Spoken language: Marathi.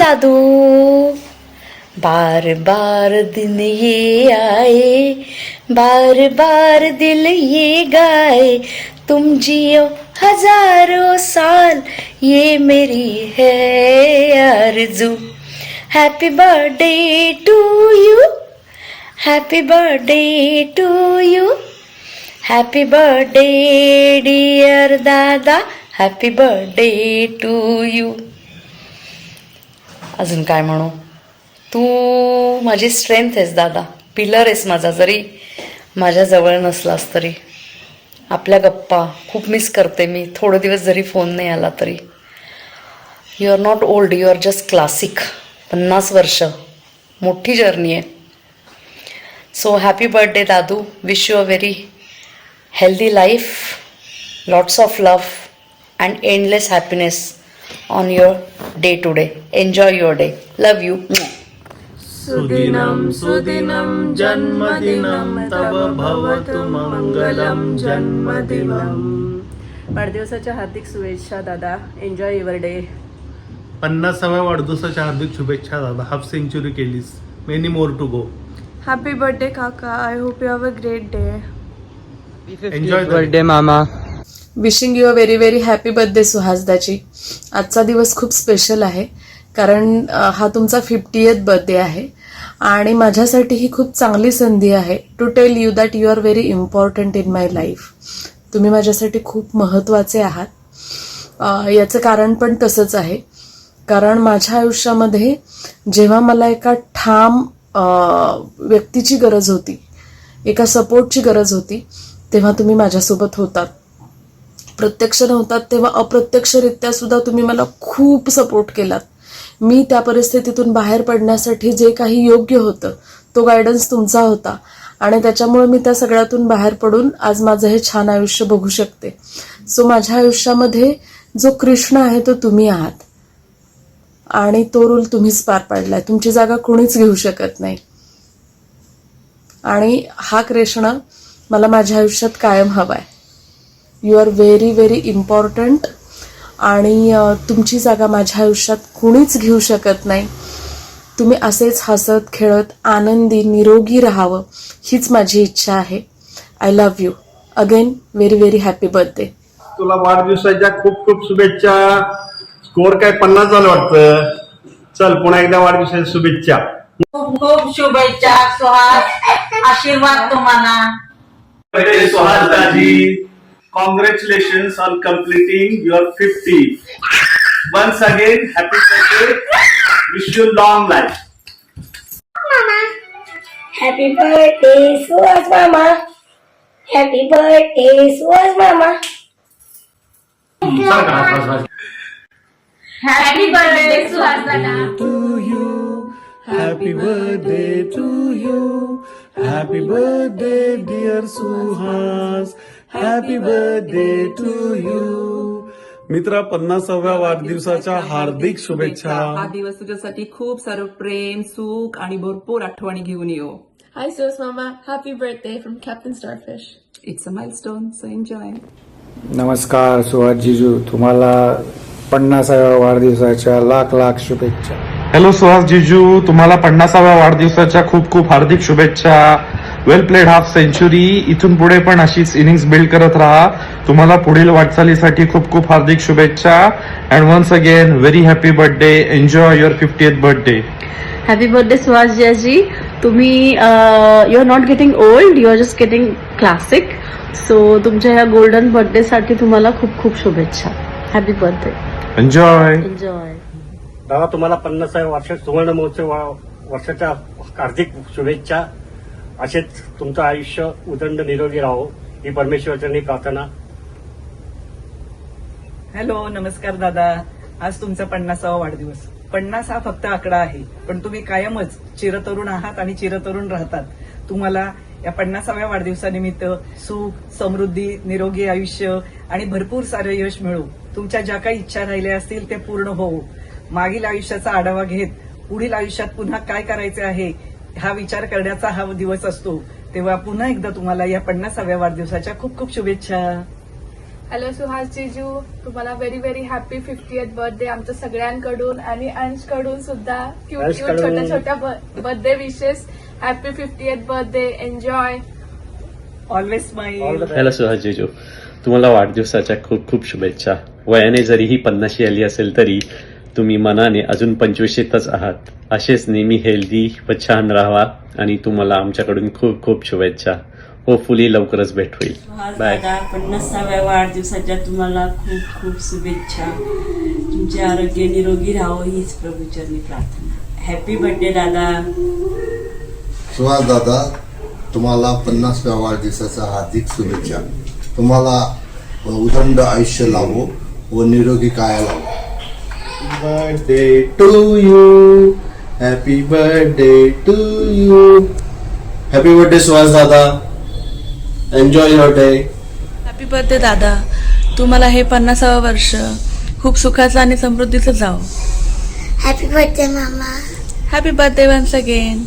दादू। बार बार दिन ये आए, बार बार दिल ये गाए, तुम जियो हजारों साल, ये मेरी है आरज़ू। Happy birthday to you, happy birthday to you, happy birthday dear दादा, हॅपी बर्थडे टू यू. अजून काय म्हणू, तू माझी स्ट्रेंथ आहेस दादा, पिलर आहेस माझा. जरी माझ्या जवळ नसलास तरी आपल्या गप्पा खूप मिस करते मी. थोडे दिवस जरी फोन नाही आला तरी. You are not old, you are just classic. 50 वर्ष मोठी जर्नी आहे. सो हॅपी बर्थडे दादू. Wish you a very healthy life, lots of love and endless happiness on your day to day. Enjoy your day. Love you. सुदिनं सुदिनं जन्मदिनं तव भवतु मंगलम जन्मदिनं. वाढदिवसाच्या हार्दिक शुभेच्छा दादा. Enjoy your day. 50व्या वाढदिवसाच्या हार्दिक शुभेच्छा दादा. हाफ सेंचुरी केलीस. Many more to go. Happy birthday काका. I hope you have a great day. Enjoy birthday मामा. Wishing you a very very happy birthday सुहासदाची. आजचा दिवस खूप स्पेशल आहे कारण हा तुमचा 50th बर्थडे आहे आणि माझ्यासाठी ही खूप चांगली संधी आहे to tell you that you are very important in my life. तुम्ही माझ्यासाठी खूप महत्त्वाचे आहात. याचं कारण पण तसंच आहे कारण माझ्या आयुष्यामध्ये जेव्हा मला एका ठाम व्यक्तीची गरज होती, एका सपोर्टची गरज होती, तेव्हा तुम्ही माझ्यासोबत होतात. प्रत्यक्ष नव्हतात तेव्हा अप्रत्यक्षरित्या सुद्धा तुम्ही मला खूप सपोर्ट केलात. मी त्या परिस्थितीतून बाहेर पडण्यासाठी जे काही योग्य होतं तो गायडन्स तुमचा होता आणि त्याच्यामुळे मी त्या सगळ्यातून बाहेर पडून आज माझं हे छान आयुष्य बघू शकते. सो माझ्या आयुष्यामध्ये जो कृष्ण आहे तो तुम्ही आहात आणि तो रोल तुम्हीच पार पाडलाय. तुमची जागा कोणीच घेऊ शकत नाही आणि हा कृष्ण मला माझ्या आयुष्यात कायम हवाय. You are very very important आणि तुमची जागा माझ्या आयुष्यात कुणीच घेऊ शकत नाही. तुम्ही असेच हसत खेळत आनंदी निरोगी राहावं हीच माझी इच्छा आहे. I love you. Again very very happy birthday. तुला वाढदिवसाच्या खूप खूप शुभेच्छा. स्कोर काय 50 झालं वाटतं. चल पुन्हा एकदा वाढदिवसाच्या शुभेच्छा. खूप खूप शुभेच्छा सुहास. आशीर्वाद तुम्हाला. सुहास दाजी, congratulations on completing your 50. Once again, happy birthday. Wish you long life. Happy birthday, Suhas Mama. Happy birthday, Suhas Mama. Happy birthday Suhas दादा. To you. Happy birthday to you. Happy birthday dear Suhas. Happy birthday to you. मित्रा 50व्या वाढदिवसाच्या हार्दिक शुभेच्छा. हा दिवस तुझ्यासाठी खूप सारं प्रेम, सुख आणि भरपूर आठवणी घेऊन येऊ. Hi Suhas Mama. Happy birthday from Captain Starfish. It's a milestone, so enjoy. नमस्कार सुहास जीजू, तुम्हाला 50व्या वाढदिवसाच्या लाख लाख शुभेच्छा. हॅलो सुहास जीजू, तुम्हाला 50व्या वाढदिवसाच्या खूप खूप हार्दिक शुभेच्छा. वेल प्लेड हाफ सेंचुरी. इथून पुढे पण अशीच इनिंग्स बिल्ड करत राहा. तुम्हाला पुढील वाटचालीसाठी खूप खूप हार्दिक शुभेच्छा. And once again very happy birthday. Enjoy your 50th birthday. Happy birthday Suhas ji. तुम्ही you are not getting old, you are just getting classic. So तुमच्या या गोल्डन बर्थडेसाठी तुम्हाला खूप खूप शुभेच्छा. Happy birthday. एन्जॉय. एन्जॉय. दादा तुम्हाला 50व्या वर्षात सुवर्ण महोत्सव वर्षाच्या हार्दिक शुभेच्छा. असेच तुमचं आयुष्य उदंड निरोगी राहो ही परमेश्वराची प्रार्थना. हॅलो, नमस्कार दादा. आज तुमचा 50वा वाढदिवस. 50 हा फक्त आकडा आहे, पण तुम्ही कायमच चिरतरुण आहात आणि चिरतरुण राहतात. तुम्हाला या 50व्या वाढदिवसानिमित्त सुख, समृद्धी, निरोगी आयुष्य आणि भरपूर सारं यश मिळो. तुमच्या ज्या काही इच्छा राहिल्या असतील ते पूर्ण होवो. मागील आयुष्याचा आढावा घेत पुढील आयुष्यात पुन्हा काय करायचे आहे हा विचार करण्याचा हा दिवस असतो. तेव्हा पुन्हा एकदा तुम्हाला या 50व्या वाढदिवसाच्या खूप खूप शुभेच्छा. हॅलो सुहास जीजू, तुम्हाला very very happy 50th birthday आमच्या सगळ्यांकडून आणि अंशकडून सुद्धा क्यूट क्यूट छोट्या छोट्या birthday wishes. Happy 50th birthday, enjoy. Always smile. Hello Suhas जीजू, तुम्हाला वाढदिवसाच्या खूप खूप शुभेच्छा. वयाने जरी ही 50 आली असेल तरी तुम्ही मनाने अजून 25च आहात. असेच नेहमी हेल्दी व छान राहा आणि तुम्हाला आमच्याकडून खूप खूप शुभेच्छा. होपफुली लवकरच भेट होईल. बाय. 50व्या वाढदिवसाच्या तुम्हाला खूप खूप शुभेच्छा. तुमचे आरोग्य निरोगी राहो हीच प्रभूचरणी प्रार्थना. हॅपी बर्थडे दादा. सुहास दादा, तुम्हाला 50व्या वाढदिवसाच्या हार्दिक शुभेच्छा. तुम्हाला उदंड आयुष्य लाभो व निरोगी काया लाभो. Birthday to you, happy birthday to you. Happy birthday Suhas दादा, enjoy your day. Happy birthday दादा, तुम्हाला हे 50वं वर्ष खूप सुखाचं आणि समृद्धीचं जावं. हॅपी बर्थडे मामा. Happy birthday once again.